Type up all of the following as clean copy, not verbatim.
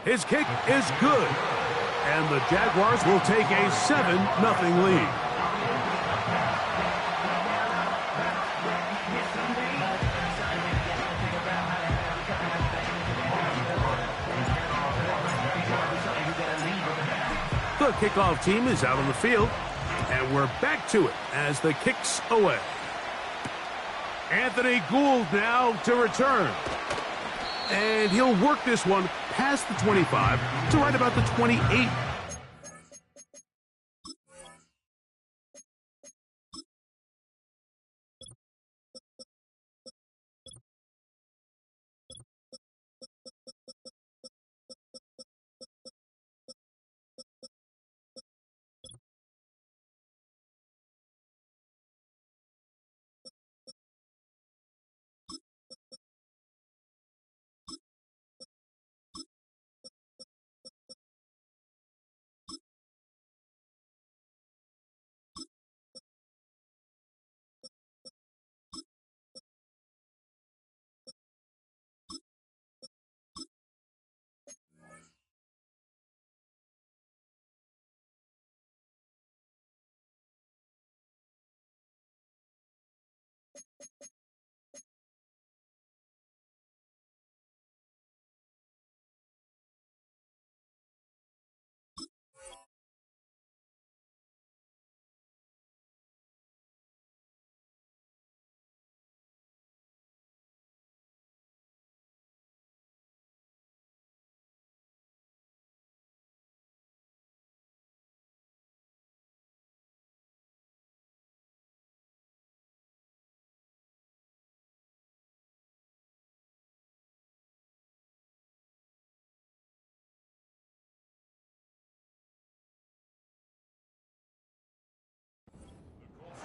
His kick is good. And the Jaguars will take a 7-0 lead. The kickoff team is out on the field, and we're back to it as the kick's away. Anthony Gould now to return. And he'll work this one past the 25 to right about the 28.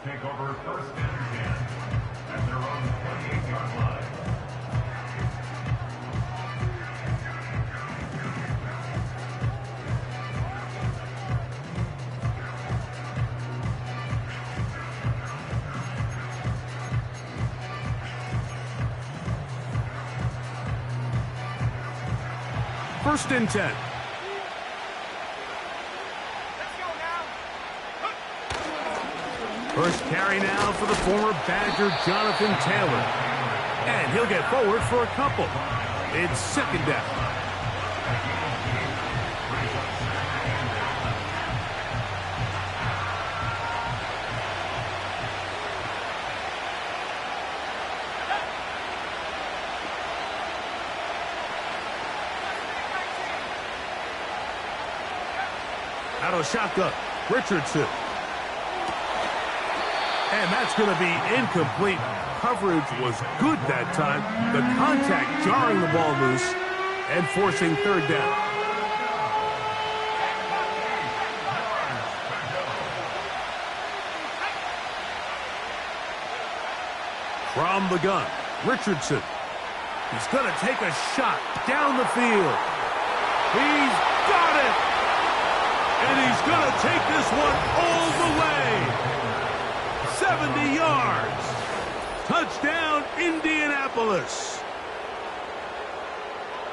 Take over first and 10 at their own 28-yard line. First and 10. First carry now for the former Badger, Jonathan Taylor. And he'll get forward for a couple. It's second down. Out of shotgun, Richardson. And that's going to be incomplete. Coverage was good that time. The contact jarring the ball loose and forcing third down. From the gun, Richardson. He's going to take a shot down the field. He's got it! And he's going to take this one all the way. 70 yards. Touchdown, Indianapolis.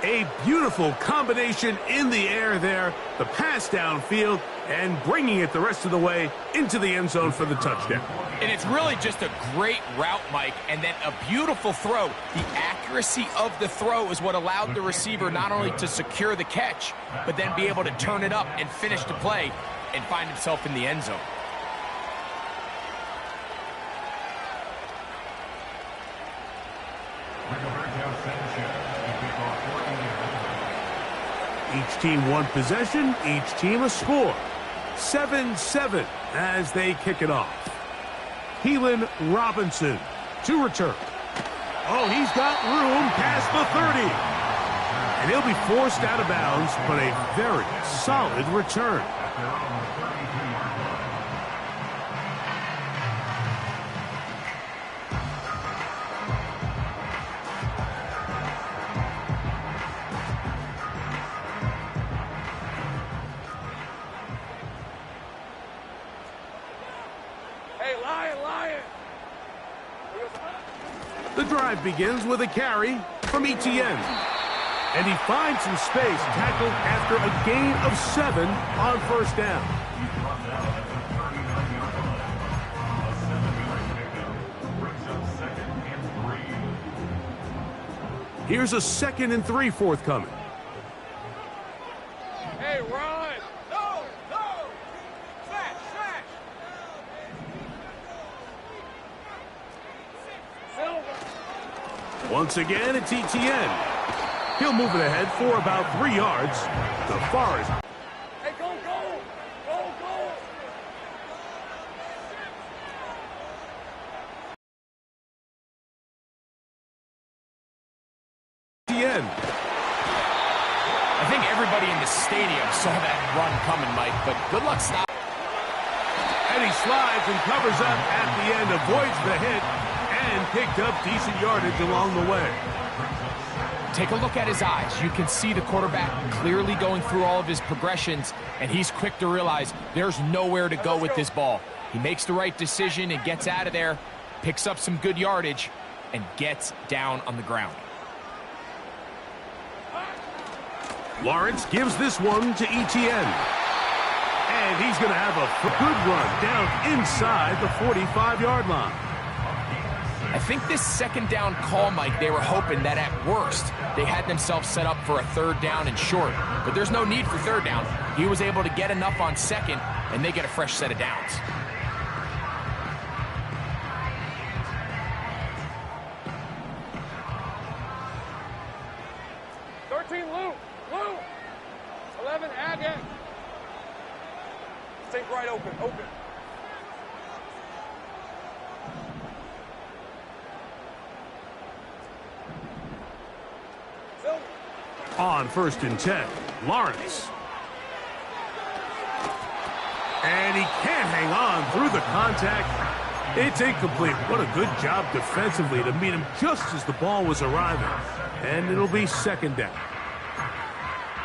A beautiful combination in the air there. The pass downfield and bringing it the rest of the way into the end zone for the touchdown. And it's really just a great route, Mike, and then a beautiful throw. The accuracy of the throw is what allowed the receiver not only to secure the catch, but then be able to turn it up and finish the play and find himself in the end zone. Each team one possession, each team a score. 7-7 as they kick it off. Keelan Robinson to return. Oh, he's got room past the 30. And he'll be forced out of bounds, but a very solid return. The drive begins with a carry from Etienne. And he finds some space, tackled after a gain of 7 on first down. Here's a 2nd and 3 forthcoming. Hey, run! No! No! Slash! Silver! Once again, it's Etienne. He'll move it ahead for about 3 yards. The Forest. Hey, go! Etienne. I think everybody in the stadium saw that run coming, Mike, but good luck stopping. And he slides and covers up at the end, avoids the hit, and picked up decent yardage along the way. Take a look at his eyes. You can see the quarterback clearly going through all of his progressions, and he's quick to realize there's nowhere to go with this ball. He makes the right decision and gets out of there, picks up some good yardage, and gets down on the ground. Lawrence gives this one to Etienne. And he's going to have a good run down inside the 45-yard line. I think this 2nd down call, Mike, they were hoping that at worst they had themselves set up for a 3rd down and short. But there's no need for 3rd down. He was able to get enough on 2nd, and they get a fresh set of downs. Luke! 11, Agate! Think right, open. On 1st and 10, Lawrence. And he can't hang on through the contact. It's incomplete. What a good job defensively to meet him just as the ball was arriving. And it'll be 2nd down.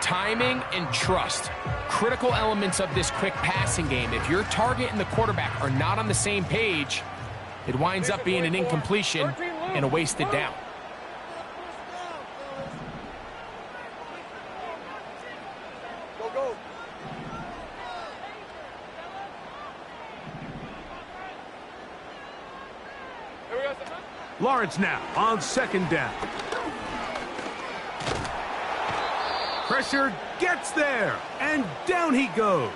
Timing and trust, critical elements of this quick passing game. If your target and the quarterback are not on the same page, it winds up being an incompletion and a wasted down. Go! Here we go. Lawrence now on 2nd down. Pressure gets there, and down he goes.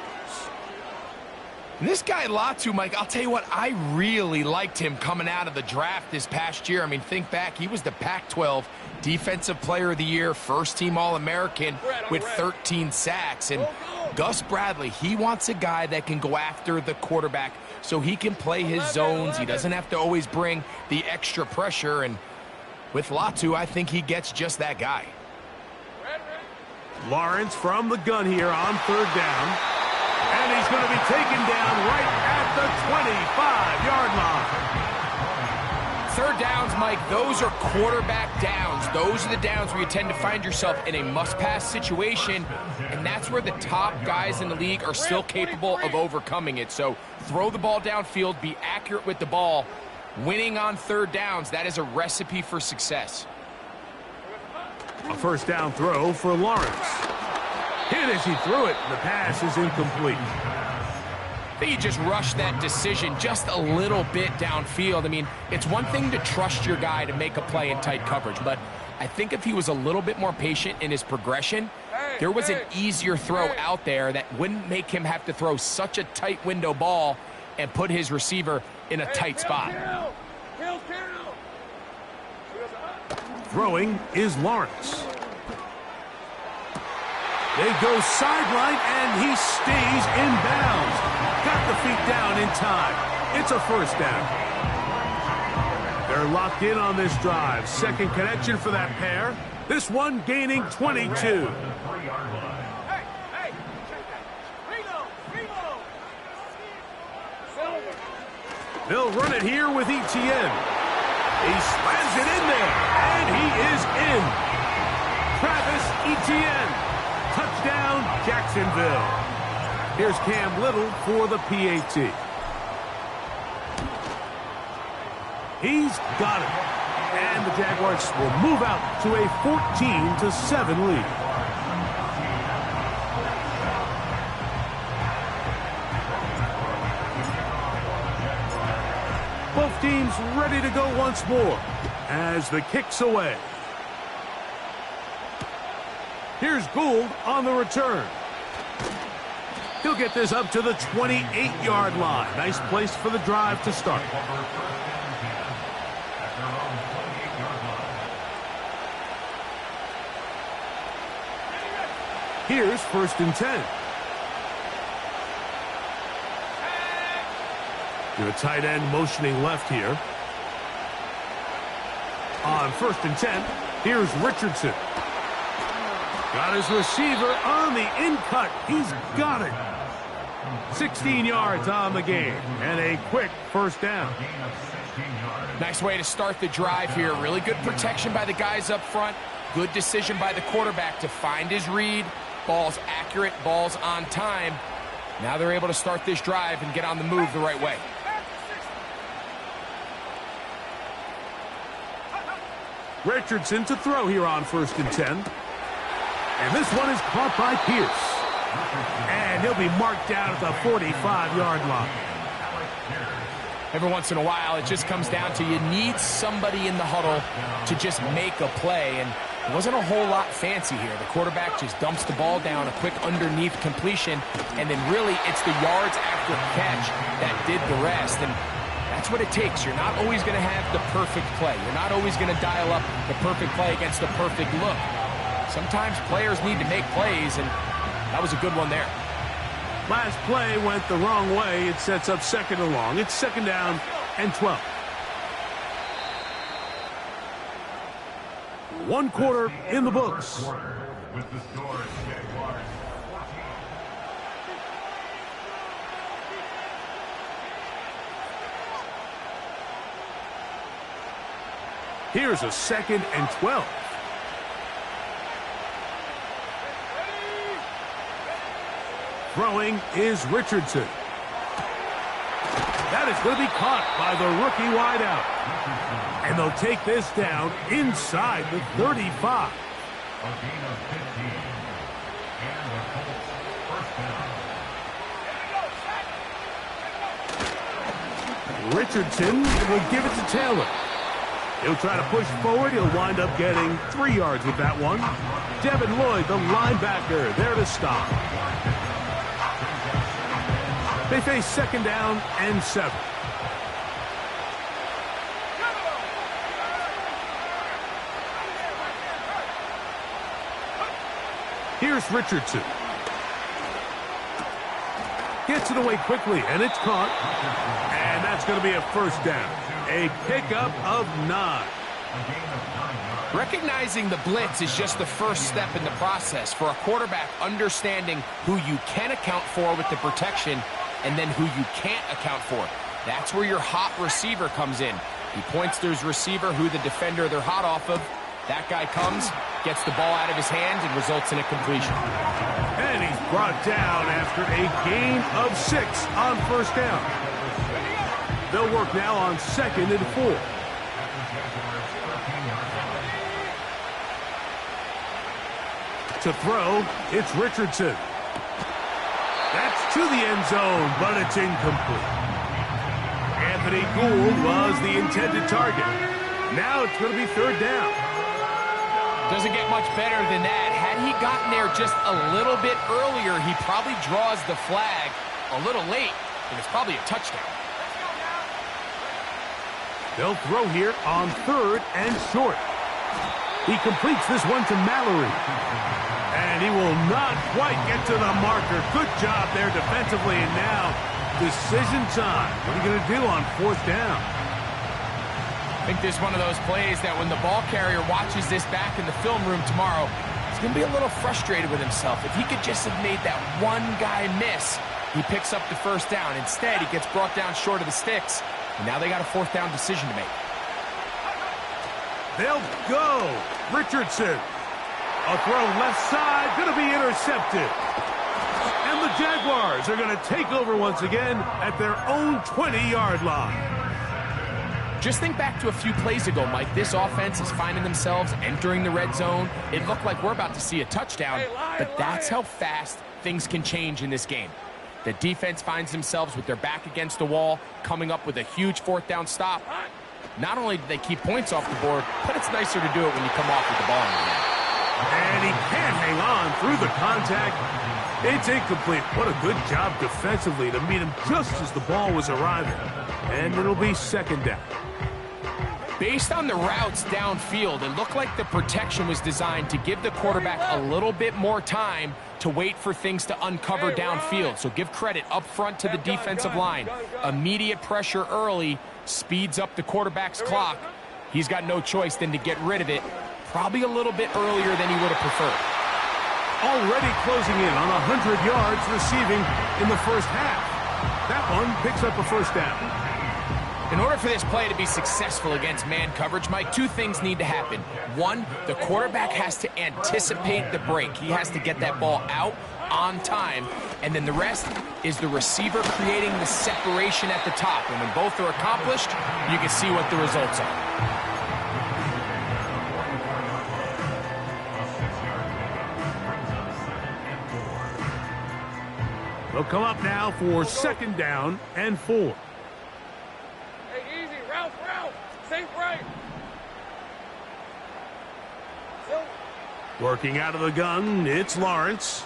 And this guy Latu, Mike, I'll tell you what, I really liked him coming out of the draft this past year. I mean, think back, he was the Pac-12 Defensive Player of the Year, first-team All-American with 13 sacks. And Gus Bradley, he wants a guy that can go after the quarterback so he can play his zones. He doesn't have to always bring the extra pressure. And with Latu, I think he gets just that guy. Lawrence from the gun here on 3rd down. And he's going to be taken down right at the 25-yard line. 3rd downs, Mike, those are quarterback downs. Those are the downs where you tend to find yourself in a must-pass situation, and that's where the top guys in the league are still capable of overcoming it. So throw the ball downfield, be accurate with the ball. Winning on 3rd downs, that is a recipe for success. A 1st down throw for Lawrence. Hit as he threw it. The pass is incomplete. He just rushed that decision just a little bit downfield. I mean, it's one thing to trust your guy to make a play in tight coverage, but I think if he was a little bit more patient in his progression, there was an easier throw out there that wouldn't make him have to throw such a tight window ball and put his receiver in a tight spot. Throwing is Lawrence. They go sideline, and he stays in bounds. Got the feet down in time. It's a 1st down. They're locked in on this drive. 2nd connection for that pair. This one gaining 22. They'll run it here with Etienne. He slams it in there, and he is in. Travis Etienne. Touchdown, Jacksonville. Here's Cam Little for the PAT. He's got it. And the Jaguars will move out to a 14-7 lead. Both teams ready to go once more as the kick's away. Here's Gould on the return. He'll get this up to the 28-yard line. Nice place for the drive to start. Here's 1st and 10. The tight end motioning left here. On 1st and 10, here's Richardson. Got his receiver on the in-cut. He's got it. 16 yards on the game and a quick 1st down. Nice way to start the drive here. Really good protection by the guys up front. Good decision by the quarterback to find his read. Ball's accurate, ball's on time. Now they're able to start this drive and get on the move the right way. Richardson to throw here on 1st and 10. And this one is caught by Pierce. And he'll be marked down at the 45-yard line. Every once in a while, it just comes down to you need somebody in the huddle to just make a play. And it wasn't a whole lot fancy here. The quarterback just dumps the ball down, a quick underneath completion, and then really it's the yards after catch that did the rest. And that's what it takes. You're not always going to have the perfect play. You're not always going to dial up the perfect play against the perfect look. Sometimes players need to make plays, and that was a good one there. Last play went the wrong way. It sets up 2nd and long. It's 2nd down and 12. 1 quarter in the books. With the score, Jaguars 14. Here's a 2nd and 12. Throwing is Richardson. That is going to be caught by the rookie wideout. And they'll take this down inside the 35. A gain of 15. And the Colts 1st down. Richardson will give it to Taylor. He'll try to push forward. He'll wind up getting 3 yards with that one. Devin Lloyd, the linebacker, there to stop. They face 2nd down and 7. Here's Richardson. Gets it away quickly, and it's caught. And that's going to be a 1st down. A pickup of 9. Recognizing the blitz is just the first step in the process for a quarterback understanding who you can account for with the protection and then who you can't account for. That's where your hot receiver comes in. He points to his receiver, who the defender they're hot off of. That guy comes, gets the ball out of his hands, and results in a completion. And he's brought down after a gain of 6 on 1st down. They'll work now on 2nd and 4. To throw, it's Richardson. That's to the end zone, but it's incomplete. Anthony Gould was the intended target. Now it's going to be 3rd down. Doesn't get much better than that. Had he gotten there just a little bit earlier, he probably draws the flag a little late, and it's probably a touchdown. They'll throw here on 3rd and short. He completes this one to Mallory. And he will not quite get to the marker. Good job there defensively, and now decision time. What are you going to do on 4th down? I think this is one of those plays that when the ball carrier watches this back in the film room tomorrow, he's going to be a little frustrated with himself. If he could just have made that one guy miss, he picks up the 1st down. Instead, he gets brought down short of the sticks, and now they got a 4th down decision to make. They'll go. Richardson. A throw left side, going to be intercepted. And the Jaguars are going to take over once again at their own 20-yard line. Just think back to a few plays ago, Mike. This offense is finding themselves entering the red zone. It looked like we're about to see a touchdown, but that's how fast things can change in this game. The defense finds themselves with their back against the wall, coming up with a huge fourth down stop. Not only do they keep points off the board, but it's nicer to do it when you come off with the ball in your hand. And he can't hang on through the contact. It's incomplete. What a good job defensively to meet him just as the ball was arriving. And it'll be second down. Based on the routes downfield, it looked like the protection was designed to give the quarterback a little bit more time to wait for things to uncover downfield. So give credit up front to the defensive line. Immediate pressure early speeds up the quarterback's clock. He's got no choice than to get rid of it, probably a little bit earlier than he would have preferred. Already closing in on 100 yards receiving in the first half. That one picks up a first down. In order for this play to be successful against man coverage, Mike, two things need to happen. One, the quarterback has to anticipate the break. He has to get that ball out on time. And then the rest is the receiver creating the separation at the top. And when both are accomplished, you can see what the results are. They'll come up now for second down and 4. Hey, easy. Route. Safe right. Working out of the gun, it's Lawrence.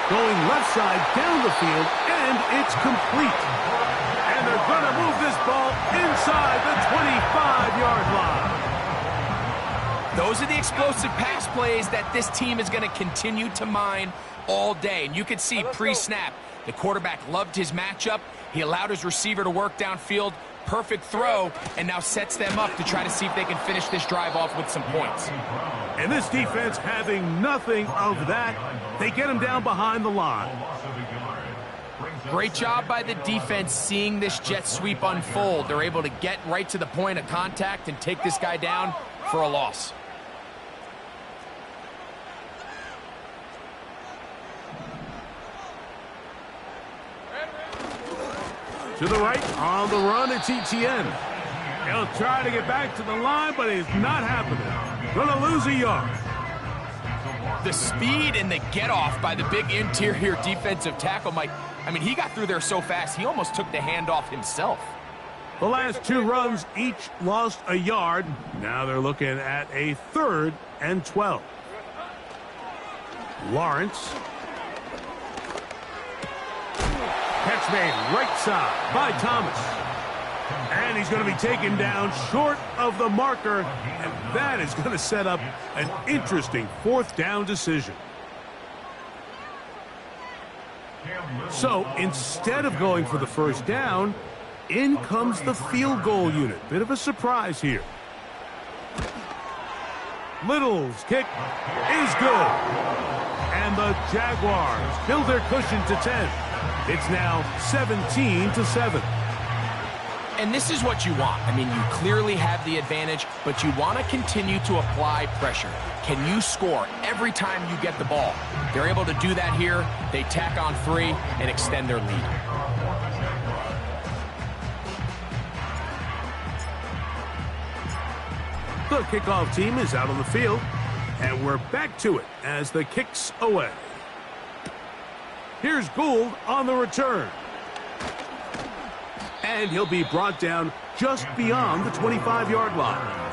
Going left side down the field, and it's complete. And they're going to move this ball inside the 25-yard line. Those are the explosive pass plays that this team is going to continue to mine all day. And you can see pre-snap, the quarterback loved his matchup. He allowed his receiver to work downfield. Perfect throw, and now sets them up to try to see if they can finish this drive off with some points. And this defense having nothing of that, they get him down behind the line. Great job by the defense seeing this jet sweep unfold. They're able to get right to the point of contact and take this guy down for a loss. To the right, on the run, it's Etienne. He'll try to get back to the line, but it's not happening. Gonna lose a yard. The speed and the get-off by the big interior defensive tackle, Mike. I mean, he got through there so fast, he almost took the handoff himself. The last two runs each lost a yard. Now they're looking at a 3rd and 12. Lawrence. Catch made right side by Thomas. And he's going to be taken down short of the marker. And that is going to set up an interesting 4th down decision. So instead of going for the first down, in comes the field goal unit. Bit of a surprise here. Little's kick is good. And the Jaguars build their cushion to 10. It's now 17-7. And this is what you want. I mean, you clearly have the advantage, but you want to continue to apply pressure. Can you score every time you get the ball? They're able to do that here. They tack on 3 and extend their lead. The kickoff team is out on the field, and we're back to it as the kick's away. Here's Gould on the return. And he'll be brought down just beyond the 25-yard line.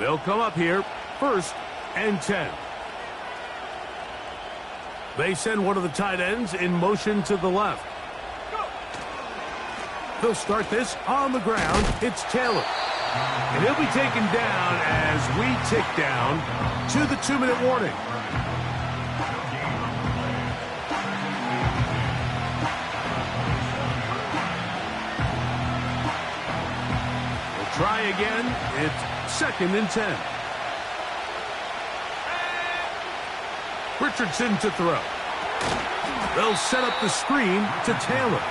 They'll come up here, 1st and 10. They send one of the tight ends in motion to the left. They'll start this on the ground. It's Taylor. And he'll be taken down as we tick down to the 2-minute warning. play again. It's 2nd and 10. Richardson to throw. They'll set up the screen to Taylor.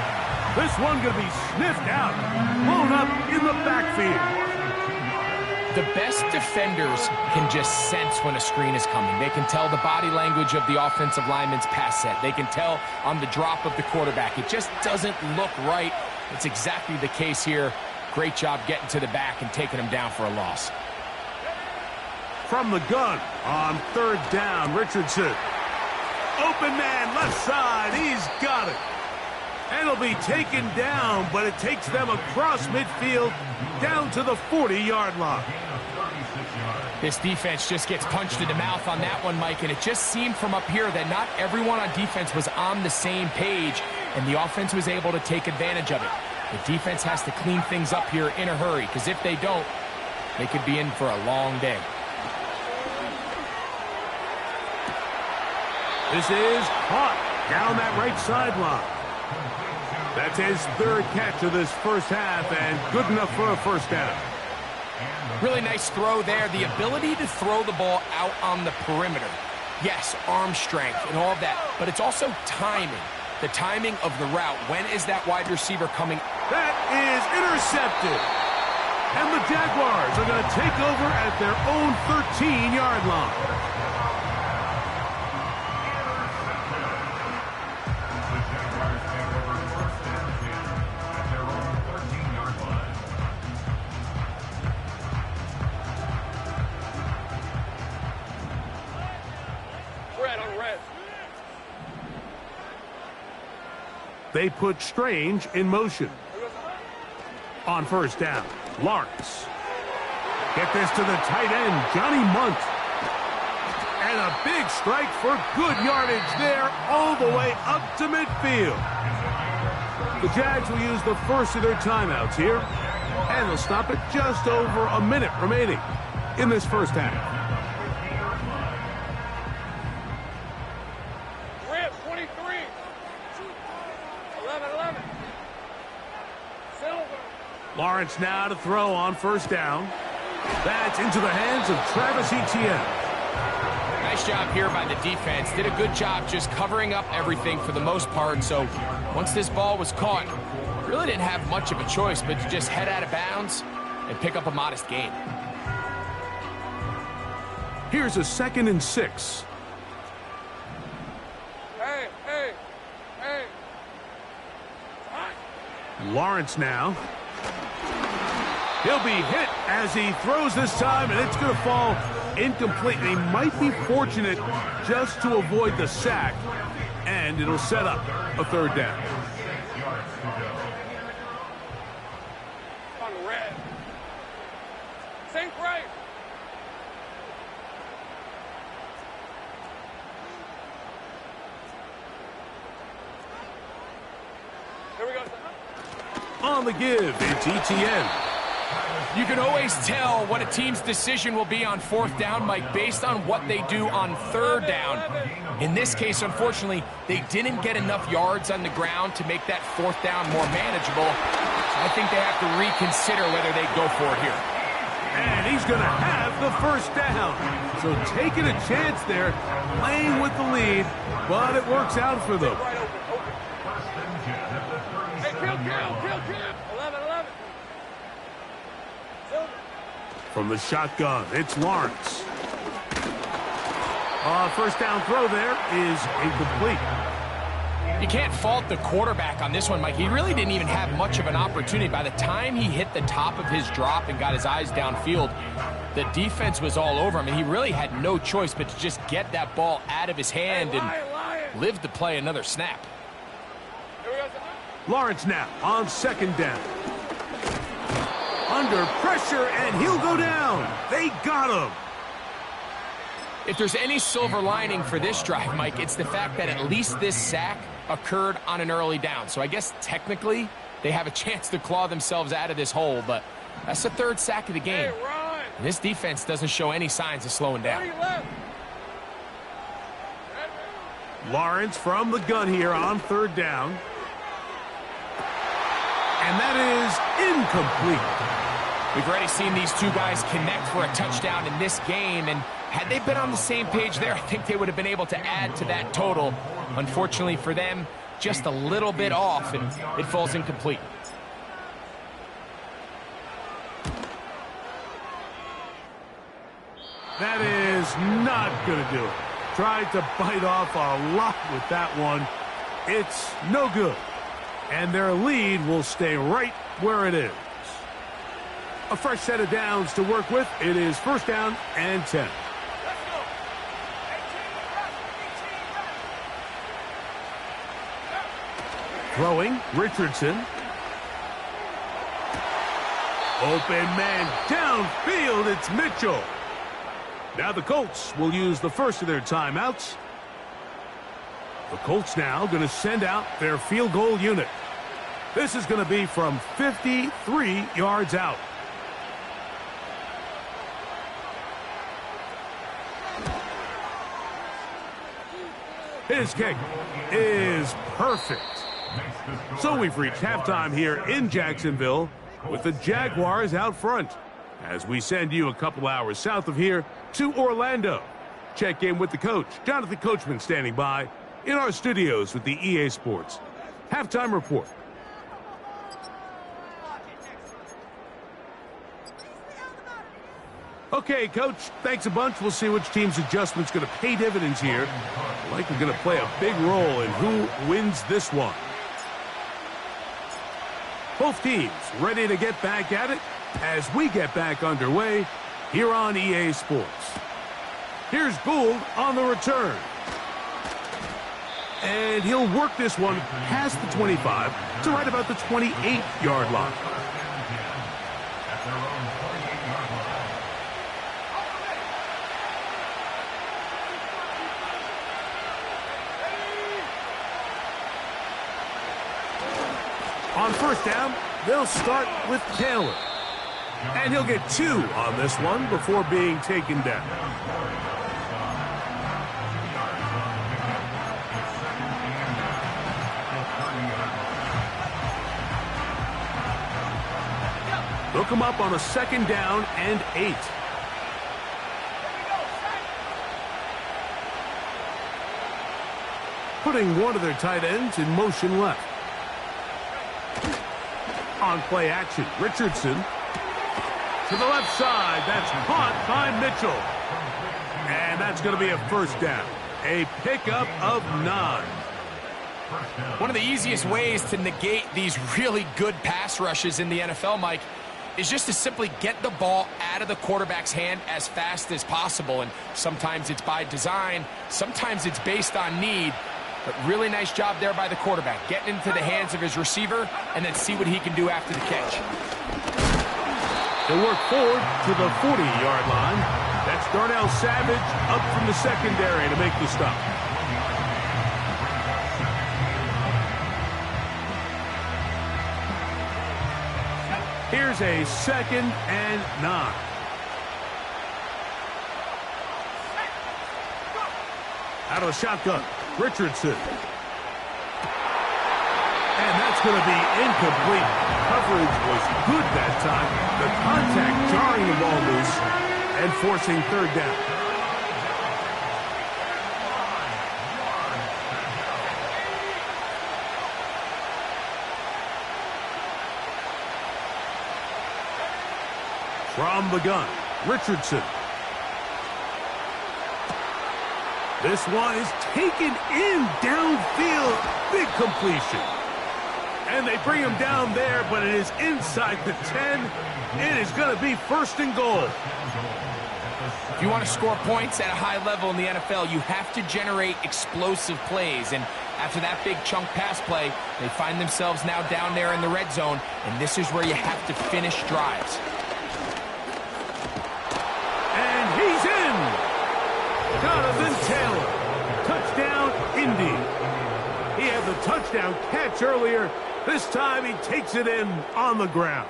This one going to be sniffed out, blown up in the backfield. The best defenders can just sense when a screen is coming. They can tell the body language of the offensive lineman's pass set. They can tell on the drop of the quarterback. It just doesn't look right. It's exactly the case here. Great job getting to the back and taking him down for a loss. From the gun on 3rd down, Richardson. Open man, left side. He's got it. And he'll be taken down, but it takes them across midfield down to the 40-yard line. This defense just gets punched in the mouth on that one, Mike, and it just seemed from up here that not everyone on defense was on the same page, and the offense was able to take advantage of it. The defense has to clean things up here in a hurry, because if they don't, they could be in for a long day. This is caught down that right sideline. That's his 3rd catch of this first half, and good enough for a 1st down. Really nice throw there. The ability to throw the ball out on the perimeter. Yes, arm strength and all of that, but it's also timing. The timing of the route. When is that wide receiver coming? That is intercepted. And the Jaguars are going to take over at their own 13-yard line. They put Strange in motion. On 1st down, Lawrence. Get this to the tight end, Johnny Munt. And a big strike for good yardage there all the way up to midfield. The Jags will use the first of their timeouts here, and they'll stop at just over a minute remaining in this first half. Lawrence now to throw on 1st down. That's into the hands of Travis Etienne. Nice job here by the defense. Did a good job just covering up everything for the most part. So once this ball was caught, really didn't have much of a choice but to just head out of bounds and pick up a modest gain. Here's a 2nd and 6. Hey. Lawrence now. He'll be hit as he throws this time, and it's going to fall incomplete. And he might be fortunate just to avoid the sack, and it'll set up a 3rd down. On red. Think right. Here we go. On the give, it's Etienne. You can always tell what a team's decision will be on 4th down, Mike, based on what they do on 3rd down. In this case, unfortunately, they didn't get enough yards on the ground to make that 4th down more manageable. So I think they have to reconsider whether they go for it here. And he's going to have the 1st down. So taking a chance there, playing with the lead, but it works out for them. Hey, kill. 11. From the shotgun, it's Lawrence. 1st down throw there is incomplete. You can't fault the quarterback on this one, Mike. He really didn't even have much of an opportunity. By the time he hit the top of his drop and got his eyes downfield, the defense was all over him, and he really had no choice but to just get that ball out of his hand and live to play another snap. Lawrence now on 2nd down. Under pressure, and he'll go down. They got him. If there's any silver lining for this drive, Mike, it's the fact that at least this sack occurred on an early down. So I guess technically they have a chance to claw themselves out of this hole, but that's the 3rd sack of the game. And this defense doesn't show any signs of slowing down. Lawrence from the gun here on 3rd down. And that is incomplete. We've already seen these two guys connect for a touchdown in this game, and had they been on the same page there, I think they would have been able to add to that total. Unfortunately for them, just a little bit off, and it falls incomplete. That is not going to do it. Tried to bite off a lot with that one. It's no good. And their lead will stay right where it is. A fresh set of downs to work with. It is first down and 10. Throwing, Richardson. Open man downfield, it's Mitchell. Now the Colts will use the first of their timeouts. The Colts now going to send out their field goal unit. This is going to be from 53 yards out. His kick is perfect. So we've reached halftime here in Jacksonville with the Jaguars out front, as we send you a couple hours south of here to Orlando. Check in with the coach, Jonathan Coachman, standing by in our studios with the EA Sports Halftime Report. Okay, Coach, thanks a bunch. We'll see which team's adjustment's going to pay dividends here. Likely going to play a big role in who wins this one. Both teams ready to get back at it as we get back underway here on EA Sports. Here's Gould on the return. And he'll work this one past the 25 to right about the 28-yard line. On first down, they'll start with Taylor. And he'll get 2 on this one before being taken down. Look him up on a second down and 8. Putting one of their tight ends in motion left. On play action, Richardson to the left side. That's caught by Mitchell. And that's going to be a first down. A pickup of 9. One of the easiest ways to negate these really good pass rushes in the NFL, Mike, is just to simply get the ball out of the quarterback's hand as fast as possible. And sometimes it's by design, sometimes it's based on need. But really nice job there by the quarterback, getting into the hands of his receiver and then see what he can do after the catch. They'll work forward to the 40-yard line. That's Darnell Savage up from the secondary to make the stop. Here's a second and 9. Out of the shotgun, Richardson. And that's going to be incomplete. Coverage was good that time. The contact jarring the ball loose and forcing third down. From the gun, Richardson. This one is taken in downfield. Big completion. And they bring him down there, but it is inside the 10. It is going to be first and goal. If you want to score points at a high level in the NFL, you have to generate explosive plays. And after that big chunk pass play, they find themselves now down there in the red zone. And this is where you have to finish drives. And he's in. Jonathan Taylor. Touchdown, Indy. He had the touchdown catch earlier. This time he takes it in on the ground.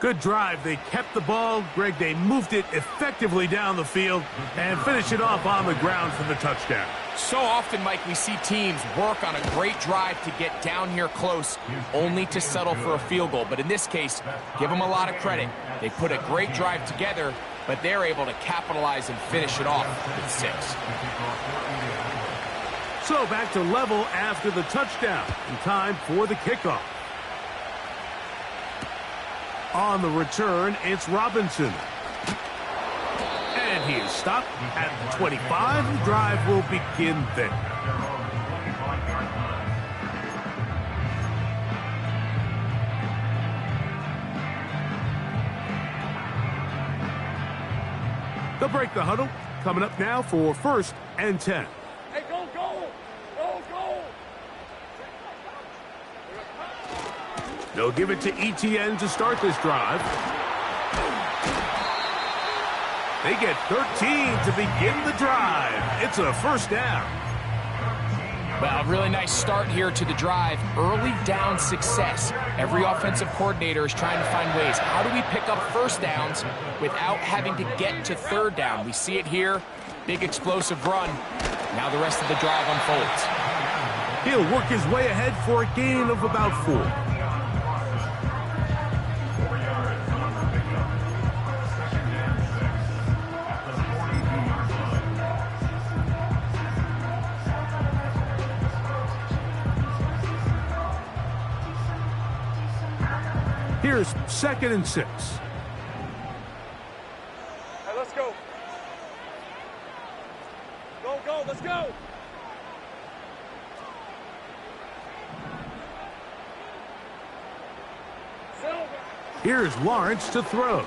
Good drive. They kept the ball. Greg, they moved it effectively down the field and finished it off on the ground for the touchdown. So often, Mike, we see teams work on a great drive to get down here close, only to settle for a field goal. But in this case, give them a lot of credit. They put a great drive together, but they're able to capitalize and finish it off with 6. So back to level after the touchdown, and time for the kickoff. On the return, it's Robinson. And he is stopped at the 25. The drive will begin there. They'll break the huddle. Coming up now for 1st and 10. Hey, go, go! Go, go! They'll give it to ETN to start this drive. They get 13 to begin the drive. It's a 1st down. Well, a really nice start here to the drive. Early down success. Every offensive coordinator is trying to find ways. How do we pick up 1st downs without having to get to 3rd down? We see it here. Big explosive run. Now the rest of the drive unfolds. He'll work his way ahead for a gain of about 4. Here's 2nd and 6. Hey, let's go. Go, go, let's go. Silver. Here's Lawrence to throw.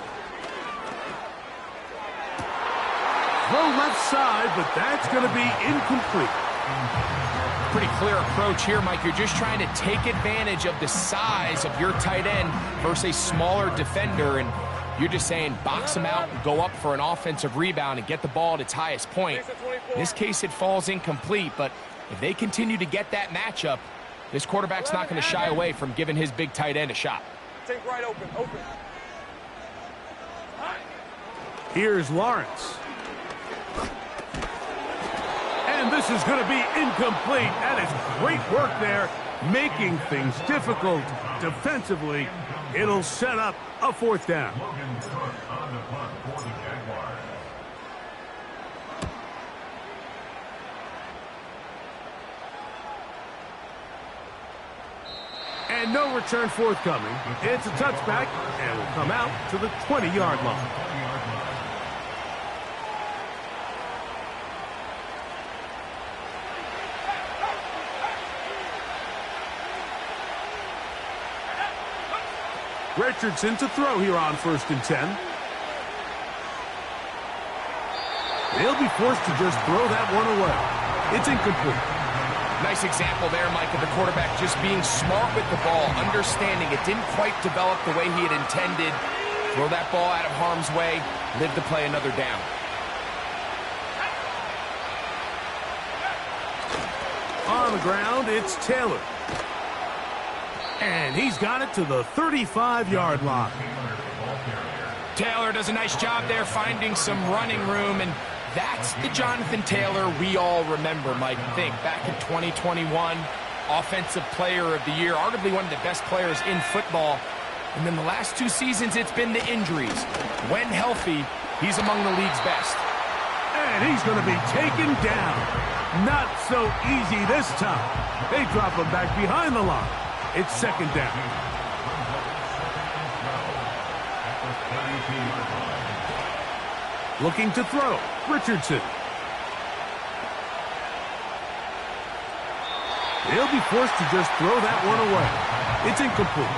Throw left side, but that's going to be incomplete. Pretty clear approach here, Mike. You're just trying to take advantage of the size of your tight end versus a smaller defender, and you're just saying box him out and go up for an offensive rebound and get the ball at its highest point. In this case, it falls incomplete, but if they continue to get that matchup, this quarterback's not going to shy away from giving his big tight end a shot. Take right open, open. Here's Lawrence. And this is going to be incomplete. That is great work there, making things difficult defensively. It'll set up a 4th down. Logan Cook on the punt for the Jaguars. And no return forthcoming. It's a touchback, and will come out to the 20-yard line. Richardson to throw here on 1st and 10. They'll be forced to just throw that one away. It's incomplete. Nice example there, Mike, of the quarterback just being smart with the ball, understanding it didn't quite develop the way he had intended. Throw that ball out of harm's way, live to play another down. On the ground, it's Taylor. And he's got it to the 35-yard line. Taylor does a nice job there finding some running room, and that's the Jonathan Taylor we all remember, Mike. Think back in 2021, Offensive Player of the Year, arguably one of the best players in football. And then the last 2 seasons, it's been the injuries. When healthy, he's among the league's best. And he's going to be taken down. Not so easy this time. They drop him back behind the line. It's 2nd down. Looking to throw. Richardson. They'll be forced to just throw that one away. It's incomplete.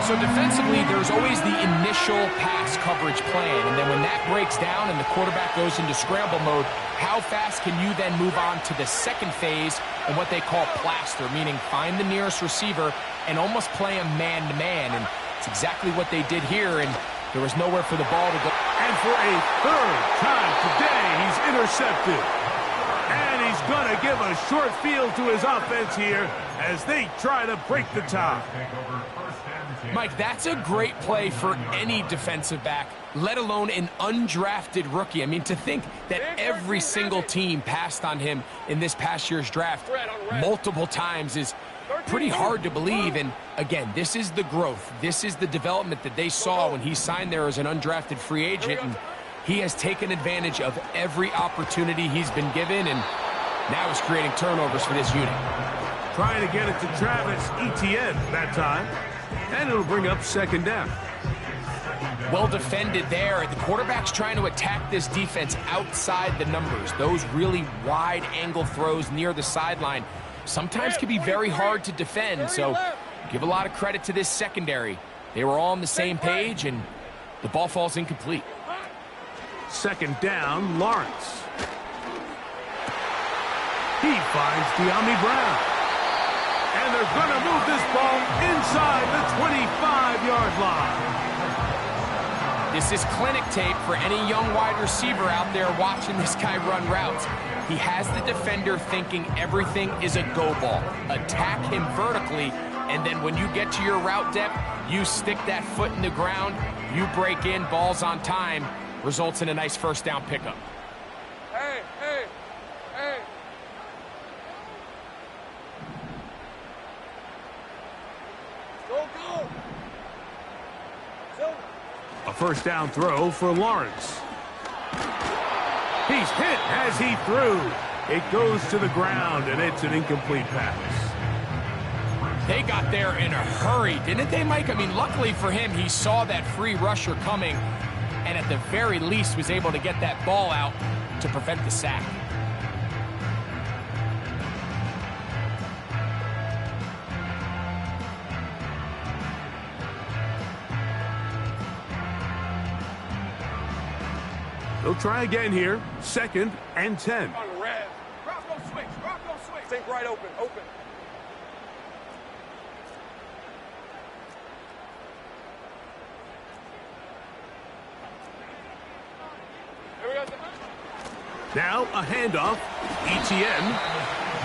So defensively, there's always the initial pass coverage plan, and then when that breaks down and the quarterback goes into scramble mode, how fast can you then move on to the 2nd phase and what they call plaster, meaning find the nearest receiver and almost play him man-to-man, and it's exactly what they did here, and there was nowhere for the ball to go. And for a 3rd time today, he's intercepted. And he's going to give a short field to his offense here as they try to break the tie. Mike, that's a great play for any defensive back, let alone an undrafted rookie. I mean, to think that every single team passed on him in this past year's draft multiple times is pretty hard to believe. And again, this is the growth. This is the development that they saw when he signed there as an undrafted free agent. And he has taken advantage of every opportunity he's been given, and now he's creating turnovers for this unit. Trying to get it to Travis Etienne that time. And it'll bring up second down. Well defended there. The quarterback's trying to attack this defense outside the numbers. Those really wide angle throws near the sideline sometimes can be very hard to defend. So give a lot of credit to this secondary. They were all on the same page, and the ball falls incomplete. Second down, Lawrence. He finds De'Ami Brown. And they're going to move this ball inside the 25-yard line. This is clinic tape for any young wide receiver out there watching this guy run routes. He has the defender thinking everything is a go ball. Attack him vertically, and then when you get to your route depth, you stick that foot in the ground, you break in, balls on time, results in a nice first down pickup. Hey, hey, hey. Go, go. Silver. A first down throw for Lawrence. He's hit as he threw. It goes to the ground, and it's an incomplete pass. They got there in a hurry, didn't they, Mike? I mean, luckily for him, he saw that free rusher coming, and at the very least was able to get that ball out to prevent the sack. They'll try again here. Second and 10. On the red. Route go switch. Route go switch. Think right open. Open. Here we go. Now a handoff. Etienne.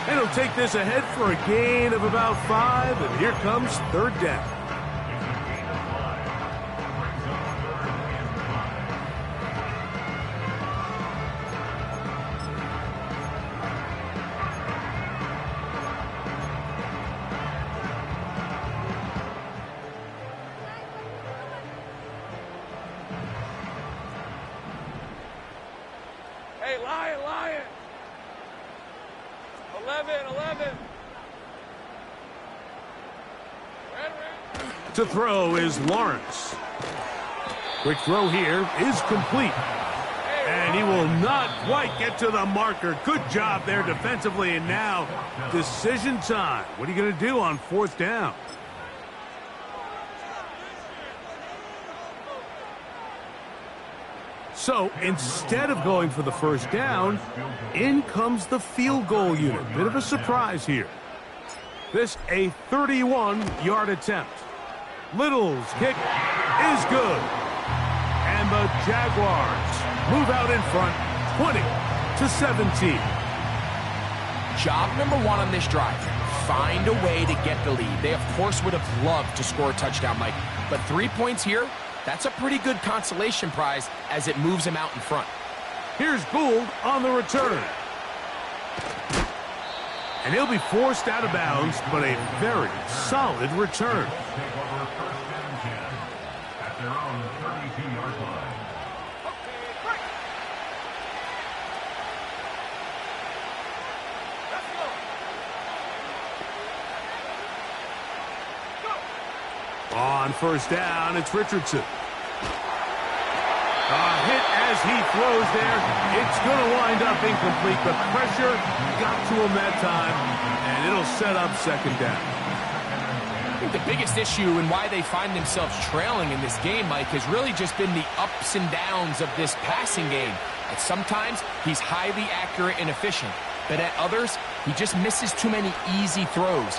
And he'll take this ahead for a gain of about 5. And here comes third down. Hey, Lion, Lion. 11. Red. To throw is Lawrence. Quick throw here is complete. And he will not quite get to the marker. Good job there defensively. And now decision time. What are you going to do on fourth down? So instead of going for the first down, in comes the field goal unit. Bit of a surprise here. This a 31-yard attempt. Little's kick is good. And the Jaguars move out in front, 20-17. Job number one on this drive, find a way to get the lead. They, of course, would have loved to score a touchdown, Mike. But 3 points here, that's a pretty good consolation prize as it moves him out in front. Here's Gould on the return. And he'll be forced out of bounds, but a very solid return. Take over first and 10 at their own 32-yard line. On first down, it's Richardson. A hit as he throws there. It's going to wind up incomplete. The pressure got to him that time, and it'll set up second down. I think the biggest issue and why they find themselves trailing in this game, Mike, has really just been the ups and downs of this passing game. And sometimes he's highly accurate and efficient, but at others, he just misses too many easy throws.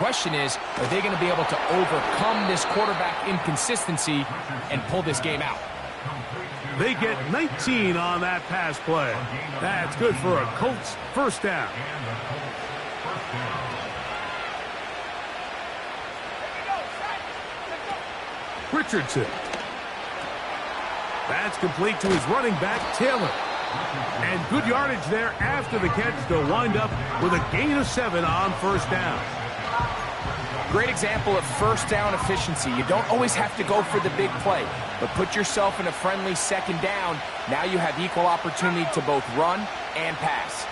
Question is, are they going to be able to overcome this quarterback inconsistency and pull this game out? Complete to They get 19 on that pass play. That's good for a Colts first down. Richardson. That's complete to his running back, Taylor. And good yardage there after the catch to wind up with a gain of 7 on first down. Great example of first down efficiency. You don't always have to go for the big play, but put yourself in a friendly second down. Now you have equal opportunity to both run and pass.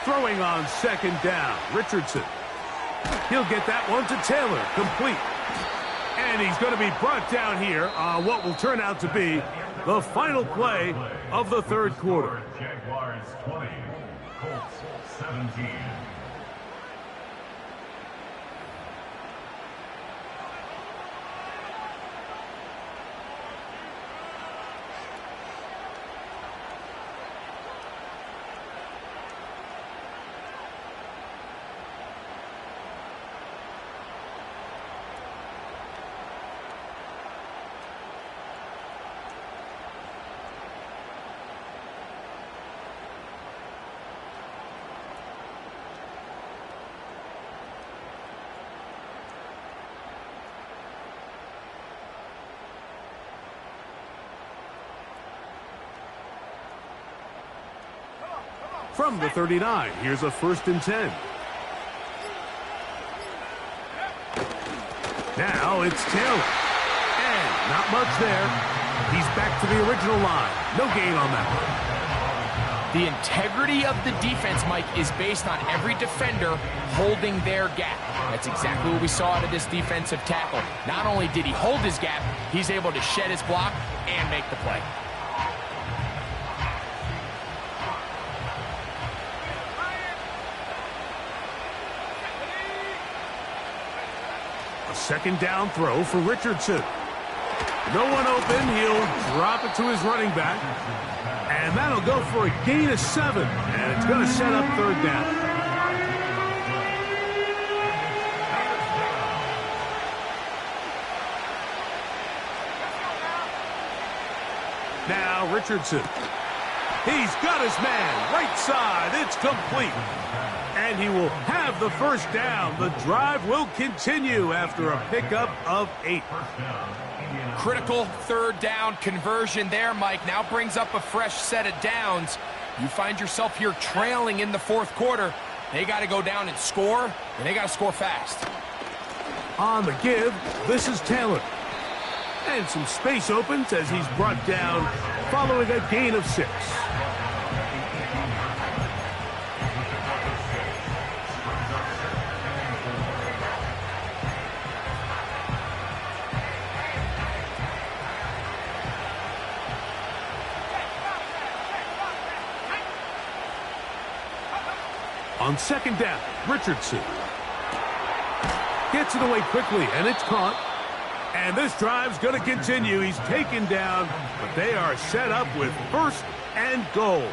Throwing on second down, Richardson. He'll get that one to Taylor, complete. And he's going to be brought down here on what will turn out to be the final play of the third quarter. Jaguars 20, Colts 17. From the 39, here's a 1st and 10. Now it's Taylor. And not much there. He's back to the original line. No gain on that. The integrity of the defense, Mike, is based on every defender holding their gap. That's exactly what we saw out of this defensive tackle. Not only did he hold his gap, he's able to shed his block and make the play. Second down throw for Richardson. No one open. He'll drop it to his running back. And that'll go for a gain of 7. And it's going to set up third down. Now Richardson. He's got his man. Right side. It's complete. And he will have the first down. The drive will continue after a pickup of 8. Critical third down conversion there, Mike. Now brings up a fresh set of downs. You find yourself here trailing in the fourth quarter. They got to go down and score, and they got to score fast. On the give, this is Taylor. And some space opens as he's brought down following a gain of 6. On second down, Richardson gets it away quickly, and it's caught. And this drive's going to continue. He's taken down, but they are set up with 1st and goal.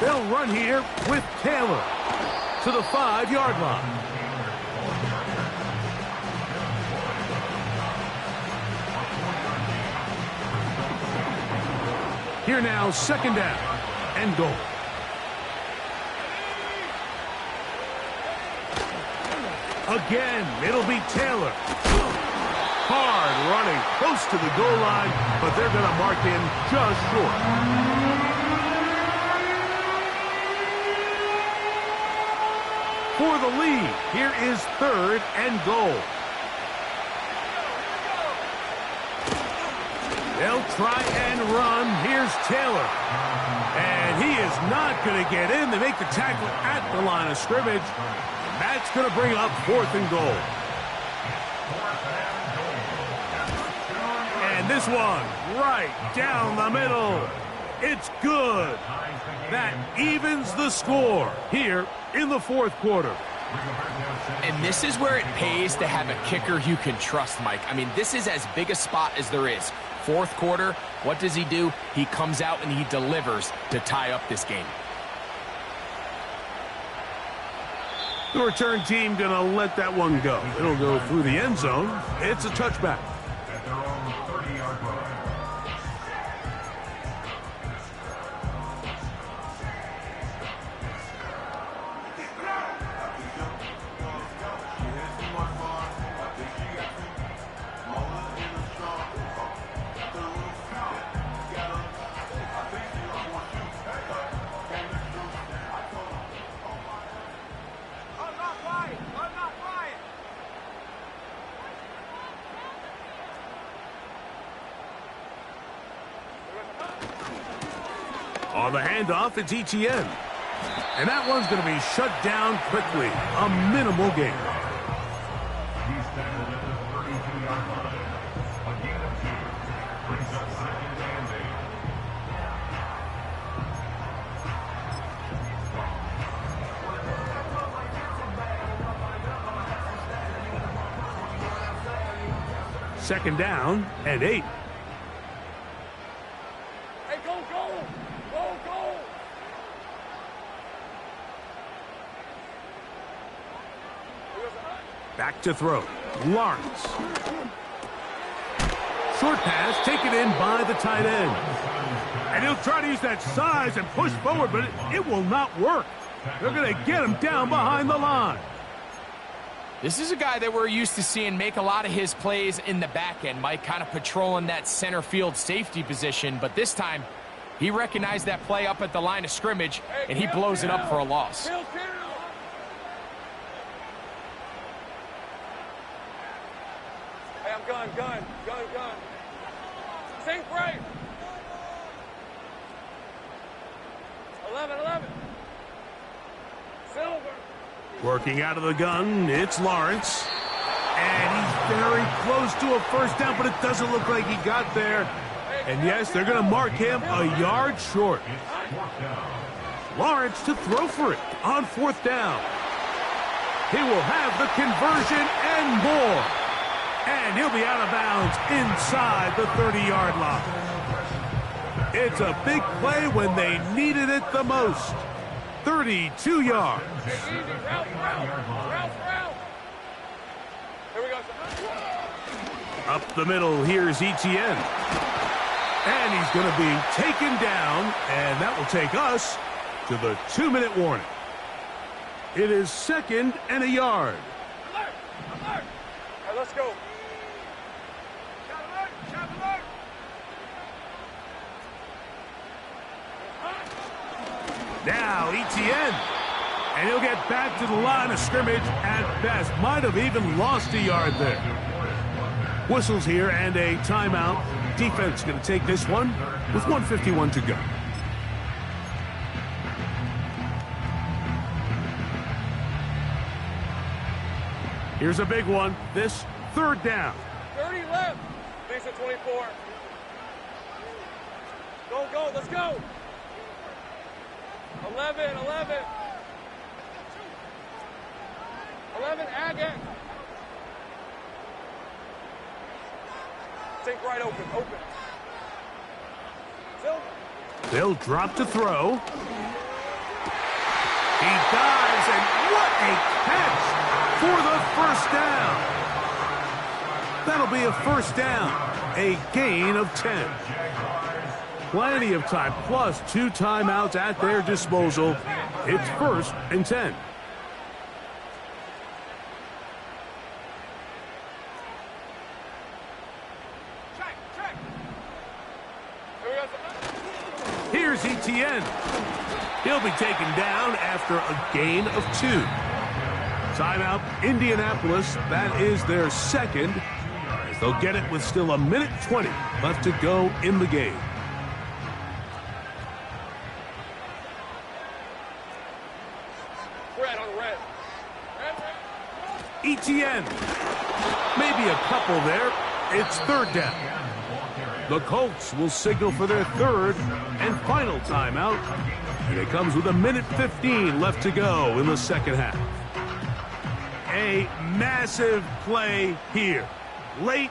They'll run here with Taylor to the 5-yard line. Here now, second down and goal. Again, it'll be Taylor. Hard running close to the goal line, but they're going to mark him just short. For the lead, here is 3rd and goal. They'll try and run. Here's Taylor. And he is not going to get in. They make the tackle at the line of scrimmage. That's going to bring up 4th and goal. And this one right down the middle. It's good. That evens the score here in the fourth quarter. And this is where it pays to have a kicker you can trust, Mike. I mean, this is as big a spot as there is. Fourth quarter, what does he do? He comes out and he delivers to tie up this game. The return team going to let that one go. It'll go through the end zone. It's a touchback. At their own 30-yard line. On the handoff, it's Etienne. And that one's going to be shut down quickly. A minimal gain. He's tackled at the 32-yard line. Again of 2. Brings up 2nd and 8. Second down and 8. Hey, go, go! Go, go! Back to throw. Lawrence. Short pass taken in by the tight end. And he'll try to use that size and push forward, but it will not work. They're going to get him down behind the line. This is a guy that we're used to seeing make a lot of his plays in the back end, Mike, kind of patrolling that center field safety position. But this time, he recognized that play up at the line of scrimmage, and he blows it up for a loss. Hey, I'm gun. Sink right. 11. Silver. Working out of the gun, it's Lawrence. And he's very close to a first down, but it doesn't look like he got there. And yes, they're going to mark him a yard short. Lawrence to throw for it on 4th down. He will have the conversion and more. And he'll be out of bounds inside the 30-yard line. It's a big play when they needed it the most. 32 yards. Easy, route. Here we go. Up the middle, here's Etienne. And he's going to be taken down, and that will take us to the 2-minute warning. It is 2nd and a yard. Alert! Hey, let's go. Shot alert! Now Etienne. And he'll get back to the line of scrimmage at best. Might have even lost a yard there. Whistles here and a timeout. Defense going to take this one with 1:51 to go. Here's a big one. This 3rd down. 30 left. Thanks at 24. Go, let's go. 11. 11, Agate. Sink right open. Silver. They'll drop to throw. He dives, and what a catch for the first down. That'll be a first down, a gain of 10. Plenty of time, plus 2 timeouts at their disposal. It's 1st and 10. Check. Here's Etienne. He'll be taken down after a gain of 2. Timeout, Indianapolis. That is their 2nd. They'll get it with still 1:20 left to go in the game. Red on red. Etienne. Maybe a couple there. It's 3rd down. The Colts will signal for their 3rd and final timeout. And it comes with 1:15 left to go in the second half. A massive play here. Late,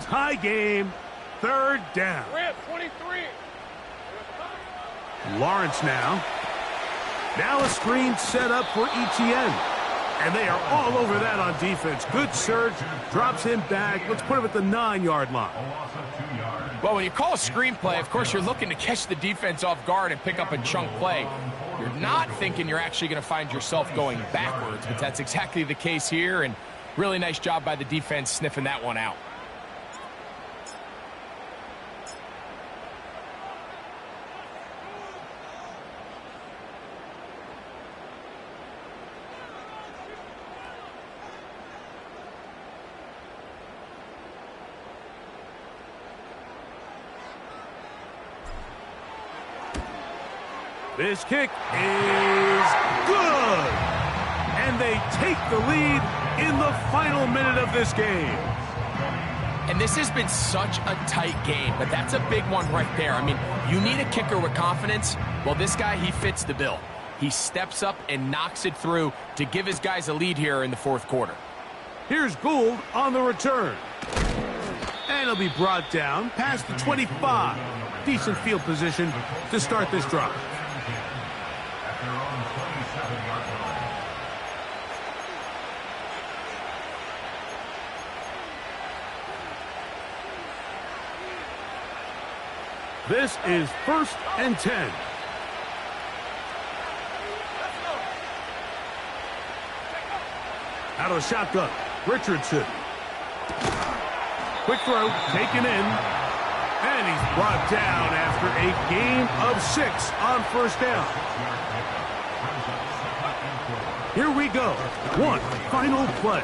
tie game, third down. Rip, 23. Lawrence now. Now a screen set up for Etienne. And they are all over that on defense. Good surge, drops him back. Let's put him at the 9-yard line. Well, when you call a screenplay, of course, you're looking to catch the defense off guard and pick up a chunk play. You're not thinking you're actually going to find yourself going backwards, but that's exactly the case here, and really nice job by the defense sniffing that one out. This kick is good. And they take the lead in the final minute of this game. And this has been such a tight game, but that's a big one right there. I mean, you need a kicker with confidence. Well, this guy, he fits the bill. He steps up and knocks it through to give his guys a lead here in the fourth quarter. Here's Gould on the return. And he'll be brought down past the 25. Decent field position to start this drive. This is 1st and 10. Out of the shotgun, Richardson. Quick throw, taken in. And he's brought down after a game of 6 on 1st down. Here we go. One final play.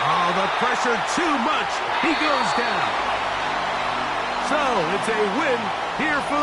Oh, the pressure too much. He goes down. So it's a win here for